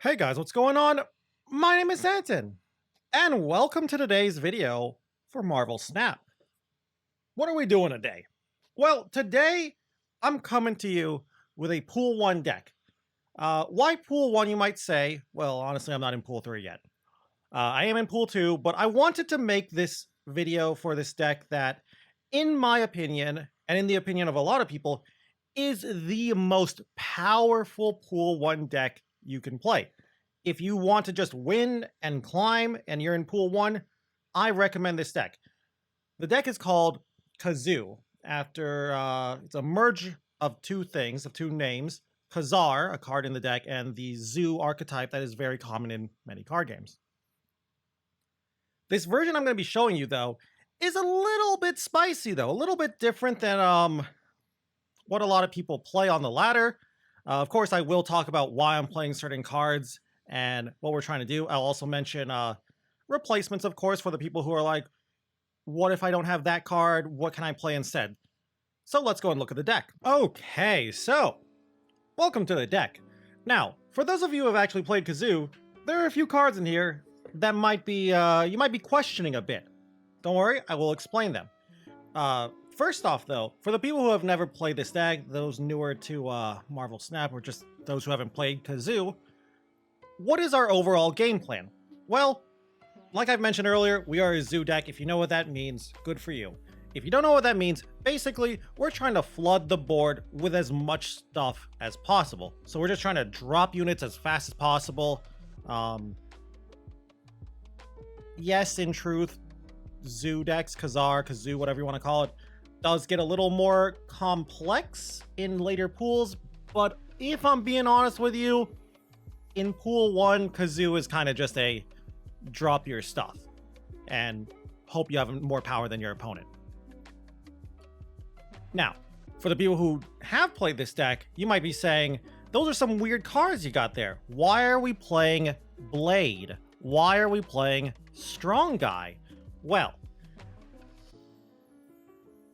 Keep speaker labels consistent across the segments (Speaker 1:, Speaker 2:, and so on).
Speaker 1: Hey guys, what's going on? My name is Zenaton, and welcome to today's video for Marvel Snap. What are we doing today? Well, today I'm coming to you with a Pool 1 deck. Why Pool 1, you might say? Well, honestly, I'm not in Pool 3 yet. I am in Pool 2, but I wanted to make this video for this deck that, in my opinion, and in the opinion of a lot of people, is the most powerful Pool 1 deck you can play. If you want to just win and climb and you're in Pool 1, I recommend this deck. The deck is called Kazoo, after it's a merge of two things, of two names. Khazar, a card in the deck, and the Zoo archetype that is very common in many card games. This version I'm going to be showing you, though, is a little bit spicy, though. A little bit different than what a lot of people play on the ladder. Of course, I will talk about why I'm playing certain cards and what we're trying to do. I'll also mention replacements, of course, for the people who are like, what if I don't have that card? What can I play instead? So let's go and look at the deck. Okay, so welcome to the deck. Now, for those of you who have actually played Kazoo, there are a few cards in here that might be you might be questioning a bit. Don't worry, I will explain them. First off, though, for the people who have never played this deck, those newer to Marvel Snap, or just those who haven't played Kazoo, what is our overall game plan? Well, like I've mentioned earlier, we are a Zoo deck. If you know what that means, good for you. If you don't know what that means, basically, we're trying to flood the board with as much stuff as possible. So we're just trying to drop units as fast as possible. Yes, in truth, Zoo decks, Khazar, Kazoo, whatever you want to call it, does get a little more complex in later pools, but if I'm being honest with you, in Pool 1, Kazoo is kind of just a drop your stuff and hope you have more power than your opponent. Now, for the people who have played this deck, you might be saying, those are some weird cards you got there. Why are we playing Blade? Why are we playing Strong Guy? Well,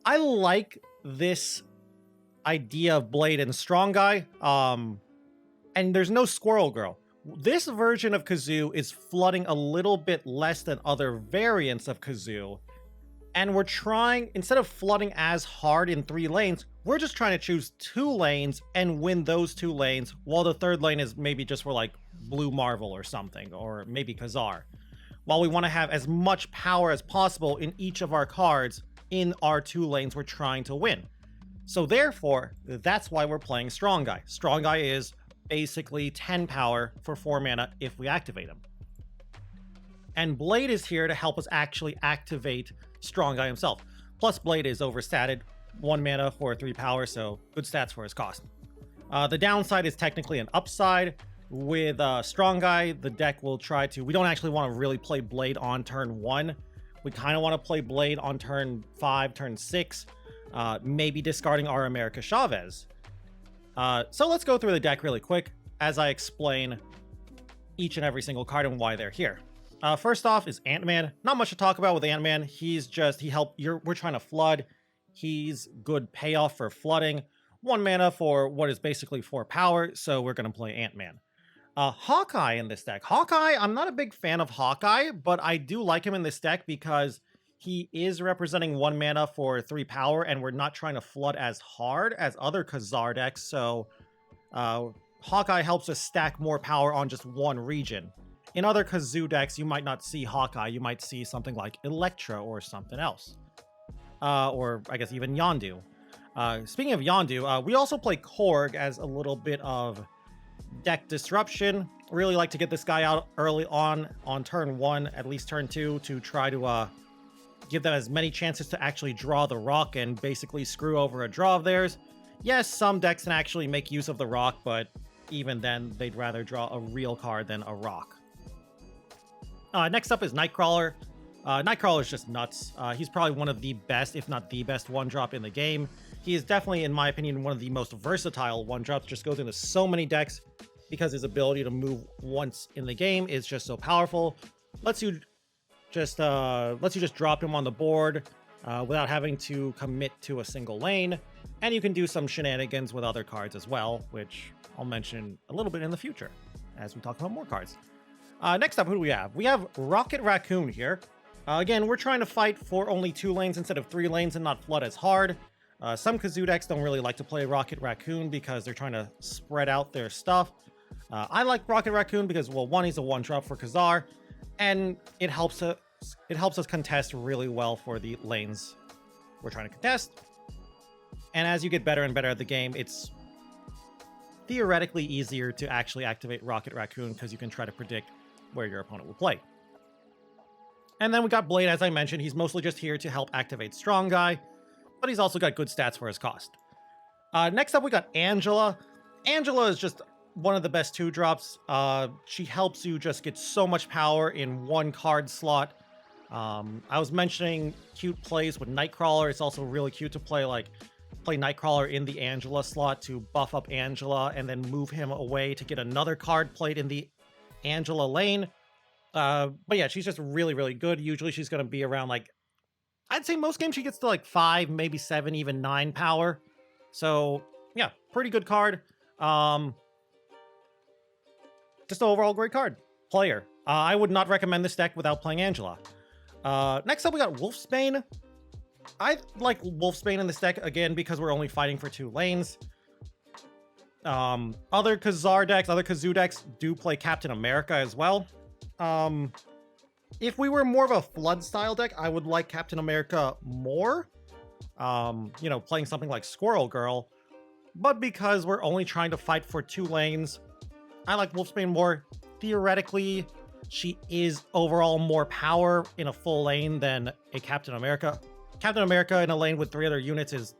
Speaker 1: I like this idea of Blade and Strong Guy, and there's no Squirrel Girl. This version of Kazoo is flooding a little bit less than other variants of Kazoo, and we're trying, instead of flooding as hard in 3 lanes, we're just trying to choose 2 lanes and win those 2 lanes, while the 3rd lane is maybe just for like Blue Marvel or something, or maybe Khazar. While we want to have as much power as possible in each of our cards in our 2 lanes we're trying to win. So therefore, that's why we're playing Strong Guy. Strong Guy is basically 10 power for 4 mana if we activate him. And Blade is here to help us actually activate Strong Guy himself. Plus, Blade is overstatted, 1 mana for 3 power, so good stats for his cost. The downside is technically an upside. With Strong Guy, the deck will try to... We don't actually want to really play Blade on turn 1. We kind of want to play Blade on turn 5, turn 6, maybe discarding our America Chavez. So let's go through the deck really quick as I explain each and every single card and why they're here. First off is Ant-Man. Not much to talk about with Ant-Man. We're trying to flood. He's good payoff for flooding. 1 mana for what is basically 4 power, so we're going to play Ant-Man. Hawkeye in this deck. Hawkeye, I'm not a big fan of Hawkeye, but I do like him in this deck because he is representing 1 mana for 3 power, and we're not trying to flood as hard as other Khazar decks, so Hawkeye helps us stack more power on just 1 region. In other Kazoo decks, you might not see Hawkeye, you might see something like Electra or something else. Or I guess even Yondu. Speaking of Yondu, we also play Korg as a little bit of deck disruption. Really like to get this guy out early on turn 1, at least turn 2, to try to give them as many chances to actually draw the rock and basically screw over a draw of theirs. Yes, some decks can actually make use of the rock, but even then, they'd rather draw a real card than a rock. Next up is Nightcrawler. Nightcrawler is just nuts. He's probably one of the best, if not the best, 1-drop in the game. He is definitely, in my opinion, one of the most versatile 1-drops. Just goes into so many decks because his ability to move once in the game is just so powerful. Lets you just drop him on the board without having to commit to a single lane. And you can do some shenanigans with other cards as well, which I'll mention a little bit in the future. as we talk about more cards. Next up, who do we have? We have Rocket Raccoon here. Again, we're trying to fight for only 2 lanes instead of 3 lanes and not flood as hard. Some Kazoo decks don't really like to play Rocket Raccoon because they're trying to spread out their stuff. I like Rocket Raccoon because, well, one, he's a 1-drop for Khazar, and it helps us contest really well for the lanes we're trying to contest. And as you get better and better at the game, it's theoretically easier to actually activate Rocket Raccoon because you can try to predict where your opponent will play. And then we got Blade, as I mentioned. He's mostly just here to help activate Strong Guy, but he's also got good stats for his cost. Next up, we got Angela. Angela is just one of the best 2-drops. She helps you just get so much power in 1 card slot. I was mentioning cute plays with Nightcrawler. It's also really cute to play Nightcrawler in the Angela slot to buff up Angela and then move him away to get another card played in the Angela lane. But yeah, she's just really, really good. Usually she's going to be around, like, I'd say most games she gets to like 5, maybe 7, even 9 power. So yeah, pretty good card. Just an overall great card. Player. I would not recommend this deck without playing Angela. Next up, we got Wolfsbane. I like Wolfsbane in this deck, again, because we're only fighting for 2 lanes. Other Khazar decks, other Kazoo decks do play Captain America as well. If we were more of a Flood style deck, I would like Captain America more. You know, playing something like Squirrel Girl. But because we're only trying to fight for 2 lanes, I like Wolfsbane more. Theoretically, she is overall more power in a full lane than a Captain America. Captain America in a lane with 3 other units is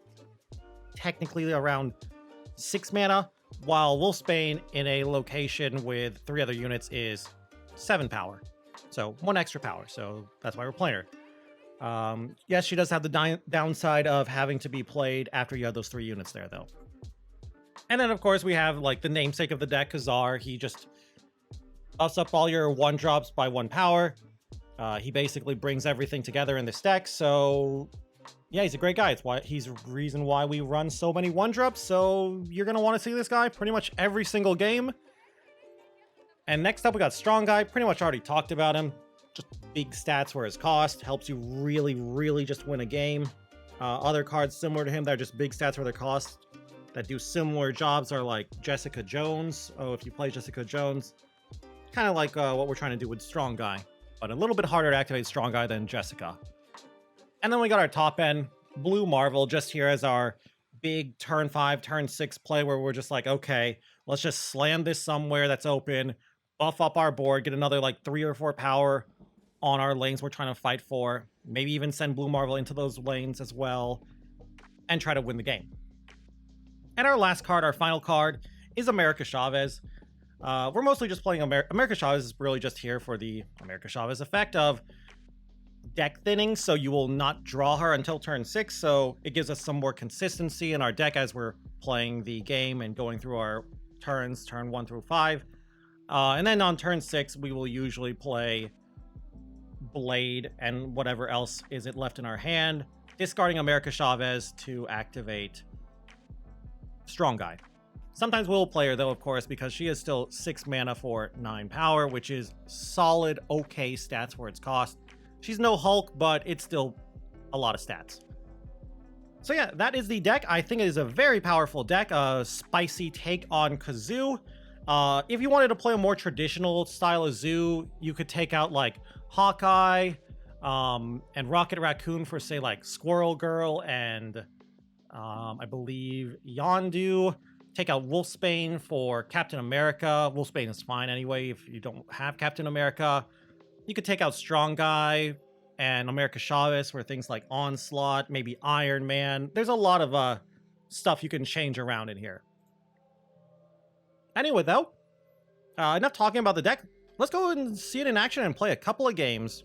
Speaker 1: technically around 6 mana, while Wolfsbane in a location with 3 other units is 7 power. So 1 extra power, so that's why we're playing her. Yes, she does have the downside of having to be played after you have those 3 units there, though. And then, of course, we have, like, the namesake of the deck, Khazar. He just buffs up all your 1-drops by 1 power. He basically brings everything together in this deck, so yeah, he's a great guy. He's the reason why we run so many 1-drops, so you're going to want to see this guy pretty much every single game. And next up, we got Strong Guy. Pretty much already talked about him. Just big stats for his cost. Helps you really, really just win a game. Other cards similar to him that are just big stats for their cost that do similar jobs are like Jessica Jones. Oh, if you play Jessica Jones, kind of like what we're trying to do with Strong Guy, but a little bit harder to activate Strong Guy than Jessica. And then we got our top end, Blue Marvel, just here as our big turn 5, turn 6 play where we're just like, okay, let's just slam this somewhere that's open, buff up our board, get another like 3 or 4 power on our lanes we're trying to fight for, maybe even send Blue Marvel into those lanes as well, and try to win the game. And our last card, our final card, is America Chavez. We're mostly just playing America Chavez is really just here for the America Chavez effect of deck thinning, so you will not draw her until turn 6, so it gives us some more consistency in our deck as we're playing the game and going through our turns, turn 1 through 5. And then on turn 6, we will usually play Blade and whatever else is it left in our hand, discarding America Chavez to activate Strong Guy. Sometimes we'll play her, though, of course, because she is still 6 mana for 9 power, which is solid, okay stats for its cost. She's no Hulk, but it's still a lot of stats. So yeah, that is the deck. I think it is a very powerful deck, a spicy take on Kazoo. If you wanted to play a more traditional style of Zoo, you could take out like Hawkeye and Rocket Raccoon for, say, like Squirrel Girl and I believe Yondu. Take out Wolfsbane for Captain America. Wolfsbane is fine anyway if you don't have Captain America. You could take out Strong Guy and America Chavez for things like Onslaught, maybe Iron Man. There's a lot of stuff you can change around in here. Anyway, though, enough talking about the deck. Let's go and see it in action and play a couple of games.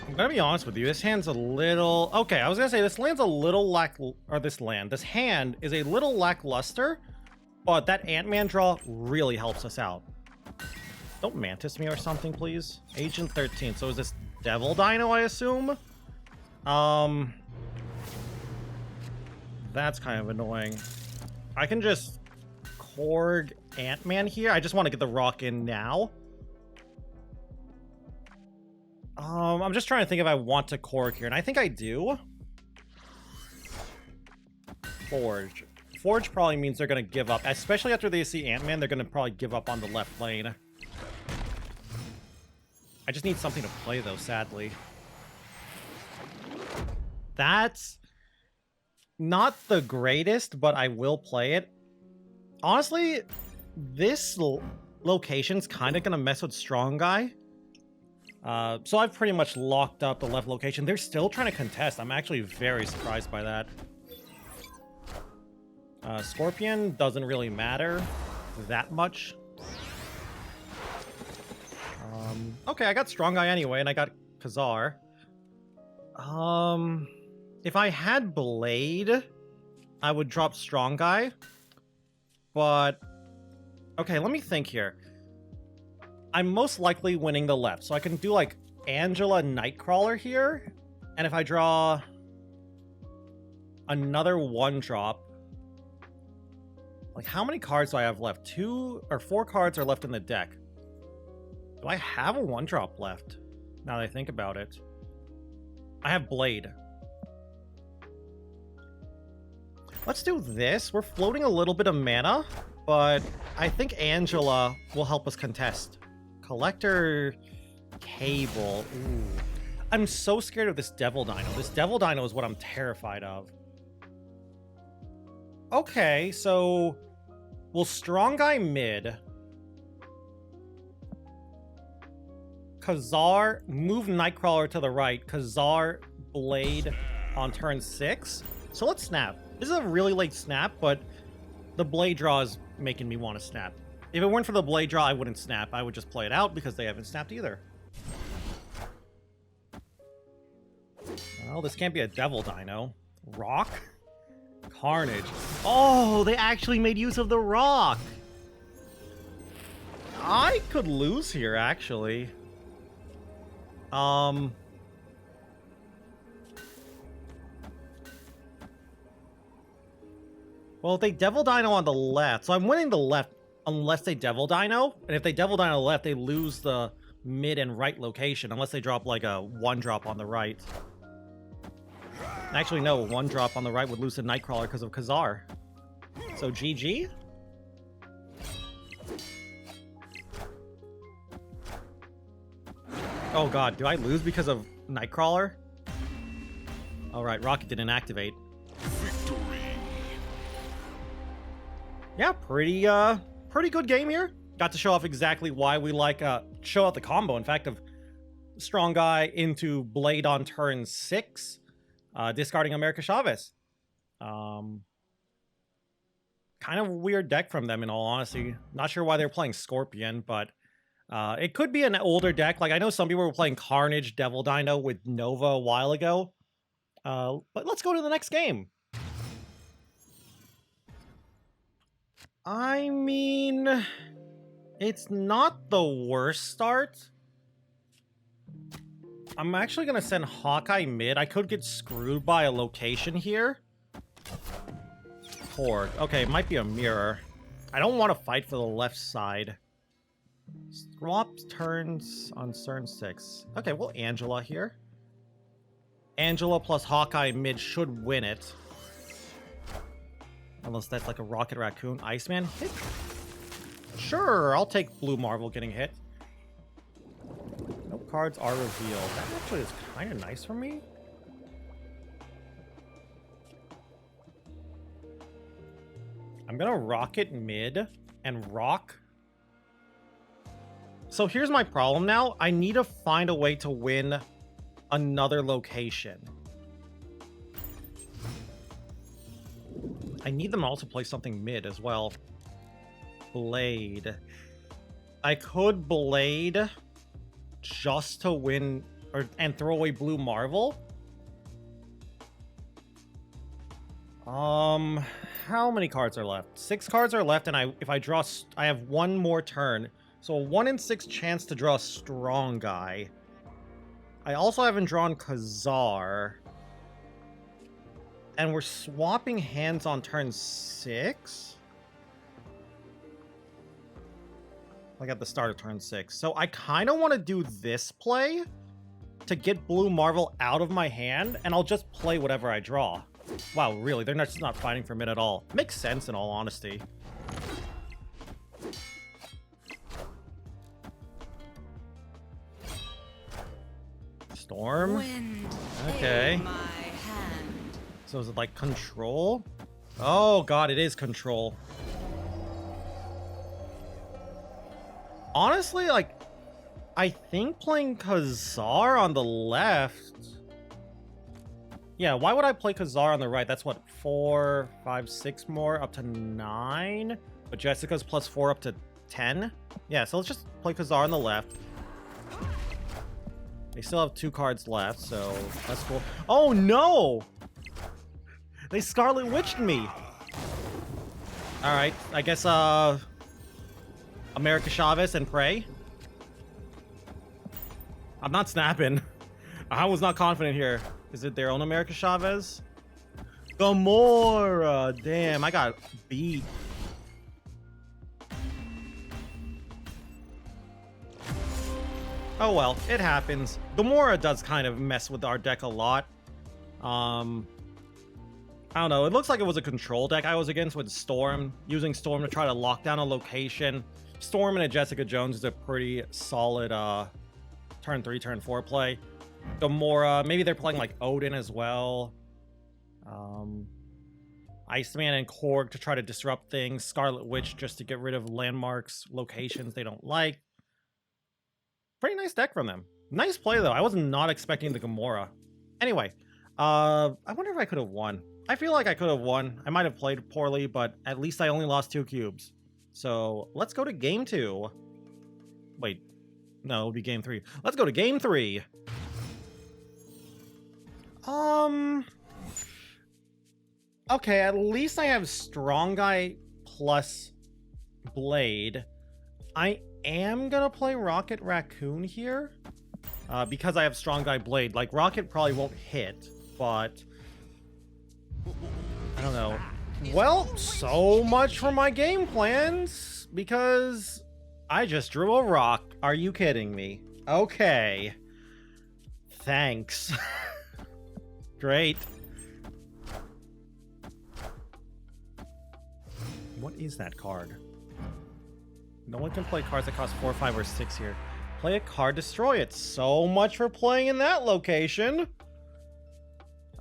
Speaker 1: I'm gonna be honest with you, this hand's a little... Okay, I was gonna say this land's a little this hand is a little lackluster, but that Ant-Man draw really helps us out. Don't Mantis me or something, please. Agent 13. So is this Devil Dino, I assume? That's kind of annoying. I can just Korg Ant-Man here. I just want to get the rock in now. I'm just trying to think if I want to Korg here, and I think I do. Forge. Forge probably means they're going to give up. Especially after they see Ant-Man, they're going to probably give up on the left lane. I just need something to play, though, sadly. That's not the greatest, but I will play it. Honestly, this location's kind of going to mess with Strong Guy. So I've pretty much locked up the left location. They're still trying to contest. I'm actually very surprised by that. Scorpion doesn't really matter that much. Okay, I got Strong Guy anyway, and I got Khazar. If I had Blade, I would drop Strong Guy. But, okay, let me think here. I'm most likely winning the left, so I can do, like, Angela Nightcrawler here. And if I draw another 1-drop, like, how many cards do I have left? 2 or 4 cards are left in the deck. Do I have a 1-drop left? Now that I think about it. I have Blade. Let's do this. We're floating a little bit of mana, but I think Angela will help us contest. Collector Cable. Ooh. I'm so scared of this Devil Dino. This Devil Dino is what I'm terrified of. Okay, so we'll Strong Guy mid. Khazar, move Nightcrawler to the right. Khazar, Blade on turn 6. So let's snap. This is a really late snap, but the Blade draw is making me want to snap. If it weren't for the Blade draw, I wouldn't snap. I would just play it out because they haven't snapped either. Well, this can't be a Devil Dino. Rock? Carnage. Oh, they actually made use of the rock. I could lose here, actually. Well, if they Devil Dino on the left, so I'm winning the left unless they Devil Dino, and if they Devil Dino on the left, they lose the mid and right location unless they drop like a 1-drop on the right. Actually, no, 1-drop on the right would lose to Nightcrawler because of Khazar. So GG? Oh god, do I lose because of Nightcrawler? Alright, Rocket didn't activate. Victory. Yeah, pretty good game here. Got to show off exactly why we like, show out the combo, in fact, of Strong Guy into Blade on turn 6, discarding America Chavez. Kind of weird deck from them, in all honesty. Not sure why they're playing Scorpion, but it could be an older deck. Like, I know some people were playing Carnage Devil Dino with Nova a while ago. But let's go to the next game. I mean, it's not the worst start. I'm actually going to send Hawkeye mid. I could get screwed by a location here. Korg. Okay, it might be a mirror. I don't want to fight for the left side. Swap turns on turn 6. Okay, well, Angela here. Angela plus Hawkeye mid should win it. Unless that's like a Rocket Raccoon. Iceman hit? Sure, I'll take Blue Marvel getting hit. No cards are revealed. That actually is kind of nice for me. I'm gonna Rocket mid and Rock. So here's my problem now. I need to find a way to win another location. I need them all to play something mid as well. Blade. I could Blade just to win and throw away Blue Marvel. How many cards are left? 6 cards are left, and if I draw, I have 1 more turn. So a 1 in 6 chance to draw a Strong Guy. I also haven't drawn Khazar. And we're swapping hands on turn 6? like at the start of turn 6. So I kind of want to do this play to get Blue Marvel out of my hand, and I'll just play whatever I draw. Wow, really? They're just not fighting for mid at all. Makes sense in all honesty. Storm? Okay. So is it like control? Oh god, it is control. Honestly, like, I think playing Khazar on the left... Yeah, why would I play Khazar on the right? That's what, 4, 5, 6 more, up to 9? But Jessica's plus 4 up to 10? Yeah, so let's just play Khazar on the left. They still have 2 cards left, so that's cool. Oh no! They Scarlet Witched me! Alright, I guess, America Chavez and Prey? I'm not snapping. I was not confident here. Is it their own America Chavez? Gamora! Damn, I got beat. Oh well, it happens. Gamora does kind of mess with our deck a lot. I don't know, it looks like it was a control deck I was against with Storm. Using Storm to try to lock down a location. Storm and a Jessica Jones is a pretty solid turn 3, turn 4 play. Gamora, maybe they're playing like Odin as well. Iceman and Korg to try to disrupt things. Scarlet Witch just to get rid of landmarks, locations they don't like. Pretty nice deck from them. Nice play though. I was not expecting the Gamora. Anyway, I wonder if I could have won. I feel like I could have won. I might have played poorly, but at least I only lost 2 cubes. So let's go to game 2. Wait, no, it'll be game 3. Let's go to game 3. Okay, at least I have Strong Guy plus Blade. I am gonna play Rocket Raccoon here because I have Strong Guy Blade. Like, Rocket probably won't hit, but I don't know. Well, so much for my game plans because I just drew a rock. Are you kidding me? Okay. Thanks. Great. What is that card? No one can play cards that cost 4, 5, or 6 here. Play a card, destroy it. So much for playing in that location.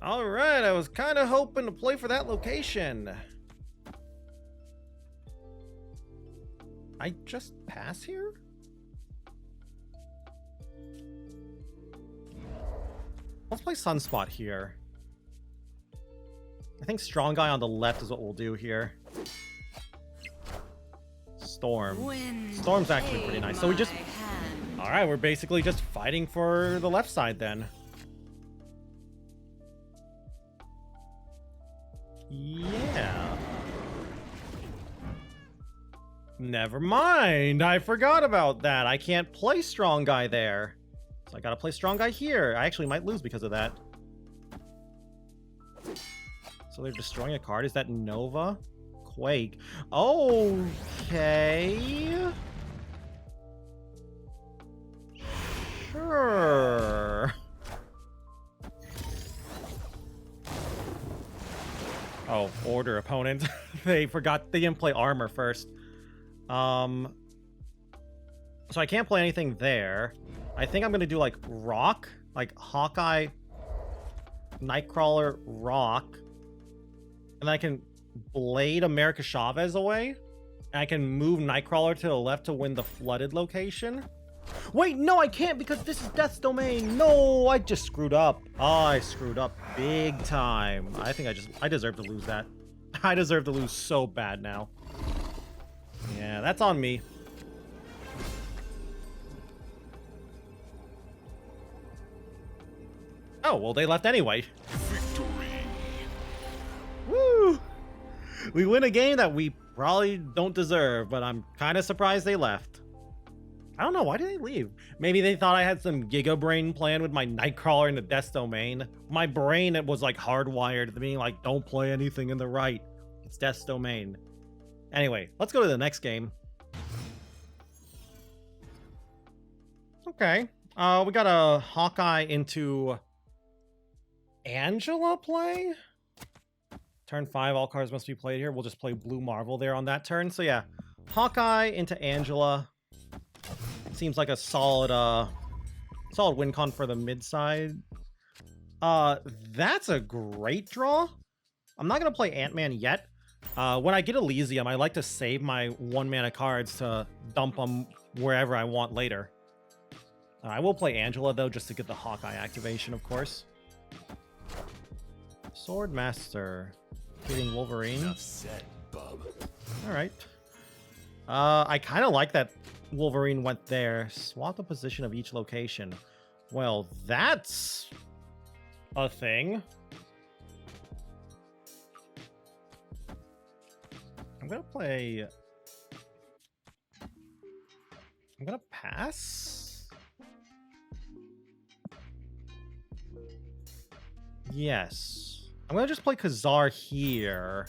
Speaker 1: Alright, I was kind of hoping to play for that location. I just pass here? Let's play Sunspot here. I think Strong Guy on the left is what we'll do here. Storm. Storm's actually pretty nice. So we just... Alright, we're basically just fighting for the left side then. Yeah. Never mind. I forgot about that. I can't play Strong Guy there. So I gotta play Strong Guy here. I actually might lose because of that. So they're destroying a card. Is that Nova? Quake. Okay. Sure. Oh, order opponent. They forgot they didn't play armor first. So I can't play anything there. I think I'm gonna do like rock, like Hawkeye, Nightcrawler, rock, and then I can Blade America Chavez away, and I can move Nightcrawler to the left to win the flooded location. Wait, no, I can't because this is Death's Domain. No, I just screwed up. Oh, I screwed up big time. I think I deserve to lose that. I deserve to lose so bad now. Yeah, that's on me. Oh, well, they left anyway. Victory. Woo! We win a game that we probably don't deserve, but I'm kind of surprised they left. I don't know, why did they leave? Maybe they thought I had some Giga Brain plan with my Nightcrawler in the Death's Domain. My brain, it was like hardwired to being like, don't play anything in the right. It's Death's Domain. Anyway, let's go to the next game. Okay. We got a Hawkeye into Angela play. Turn 5, all cards must be played here. We'll just play Blue Marvel there on that turn. So yeah, Hawkeye into Angela. Seems like a solid solid win con for the mid side. That's a great draw. I'm not gonna play Ant-Man yet. When I get Elysium, I like to save my 1-mana cards to dump them wherever I want later. I will play Angela though, just to get the Hawkeye activation, of course. Swordmaster hitting Wolverine.
Speaker 2: Enough said, bub.
Speaker 1: All right. I kind of like that Wolverine went there. Swap the position of each location. Well, that's a thing. I'm gonna pass. Yes. I'm gonna just play Khazar here.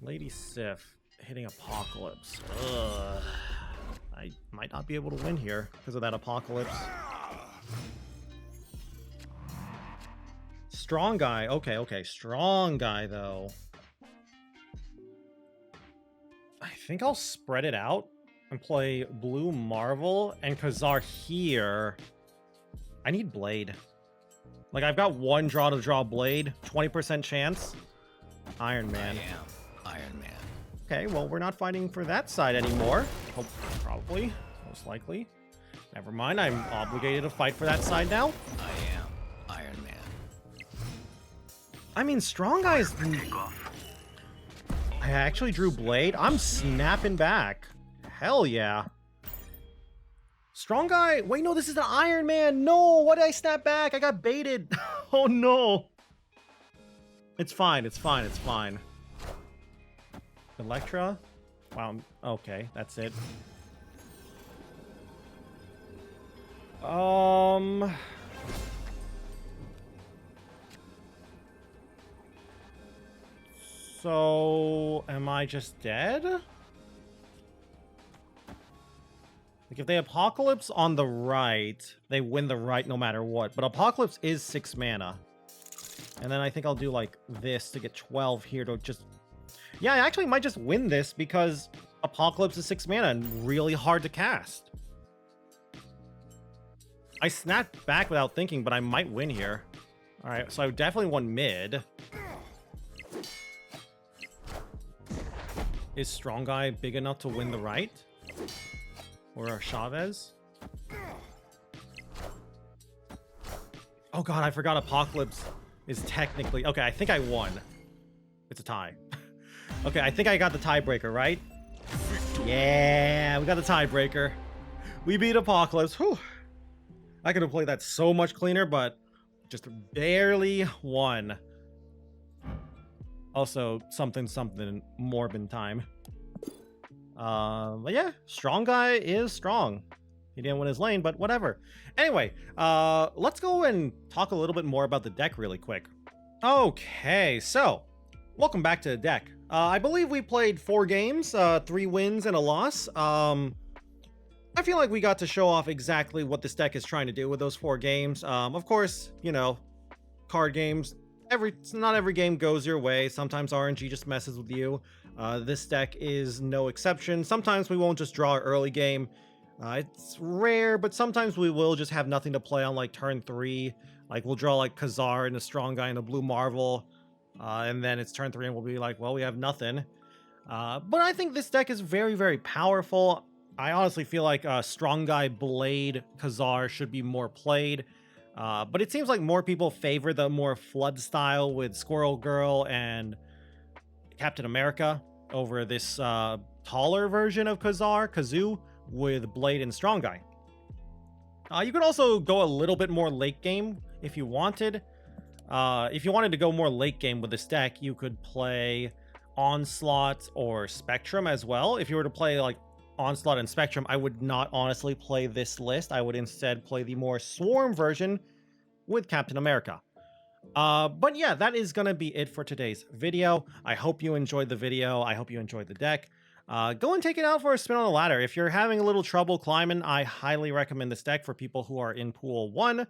Speaker 1: Lady Sif hitting Apocalypse. Ugh. I might not be able to win here because of that Apocalypse. Strong guy. Okay. Strong guy, though. I think I'll spread it out and play Blue Marvel and Khazar here. I need Blade. Like, I've got one draw to draw Blade. 20% chance. Iron Man.
Speaker 2: I am Iron Man.
Speaker 1: Okay, well, we're not fighting for that side anymore. Oh, probably. Most likely. Never mind, I'm obligated to fight for that side now.
Speaker 2: I am Iron Man.
Speaker 1: I mean, Strong Guy's... I actually drew Blade. I'm snapping back. Hell yeah. Strong Guy... Wait, no, this is the Iron Man. No, why did I snap back? I got baited. Oh, no. It's fine. Electra? Wow, okay, that's it. So, am I just dead? Like, if they Apocalypse on the right, they win the right no matter what. But Apocalypse is 6 mana. And then I think I'll do, like, this to get 12 here to just... Yeah, I actually might just win this because Apocalypse is 6 mana and really hard to cast. I snapped back without thinking, but I might win here. Alright, so I definitely won mid. Is Strong Guy big enough to win the right? Or Chavez? Oh god, I forgot Apocalypse is technically... Okay, I think I won. It's a tie. Okay, I think I got the tiebreaker, right? Yeah, we got the tiebreaker. We beat Apocalypse. Whew. I could have played that so much cleaner, but just barely won. Also, something Morbin time. But yeah, Strong Guy is strong. He didn't win his lane, but whatever. Anyway, let's go and talk a little bit more about the deck really quick. Okay, so welcome back to the deck. I believe we played 4 games, 3 wins and a loss. I feel like we got to show off exactly what this deck is trying to do with those 4 games. Of course, you know, card games, not every game goes your way. Sometimes RNG just messes with you. This deck is no exception. Sometimes we won't just draw an early game. It's rare, but sometimes we will just have nothing to play on like turn 3. Like we'll draw like Khazar and a Strong Guy and a Blue Marvel. And then it's turn 3 and we'll be like, well, we have nothing. But I think this deck is very, very powerful. I honestly feel like Strong Guy, Blade, Khazar should be more played. But it seems like more people favor the more Flood style with Squirrel Girl and Captain America over this taller version of Kazoo with Blade and Strong Guy. You could also go a little bit more late game if you wanted. If you wanted to go more late game with this deck, you could play Onslaught or Spectrum as well. If you were to play like Onslaught and Spectrum, I would not honestly play this list. I would instead play the more Swarm version with Captain America. But yeah, that is going to be it for today's video. I hope you enjoyed the video. I hope you enjoyed the deck. go and take it out for a spin on the ladder. If you're having a little trouble climbing, I highly recommend this deck for people who are in Pool 1.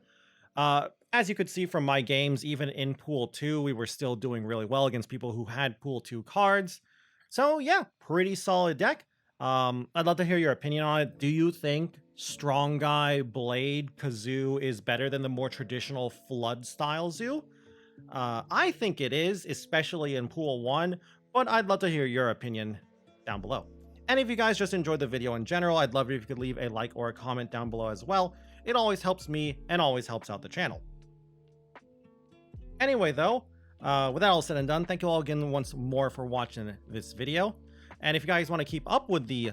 Speaker 1: As you could see from my games, even in Pool 2, we were still doing really well against people who had Pool 2 cards. So yeah, pretty solid deck. I'd love to hear your opinion on it. Do you think Strong Guy Blade Kazoo is better than the more traditional Flood style Zoo? I think it is, especially in Pool 1, but I'd love to hear your opinion down below. And if you guys just enjoyed the video in general, I'd love it if you could leave a like or a comment down below as well. It always helps me and always helps out the channel. Anyway though, with that all said and done, thank you all again once more for watching this video. And if you guys want to keep up with the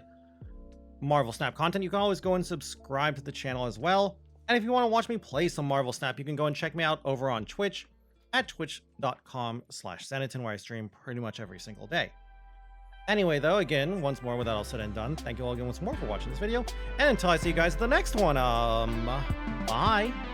Speaker 1: Marvel Snap content, you can always go and subscribe to the channel as well. And if you want to watch me play some Marvel Snap, you can go and check me out over on Twitch at twitch.com/Zenaton, where I stream pretty much every single day. Anyway though, again, once more with that all said and done, thank you all again once more for watching this video. And until I see you guys in the next one, bye.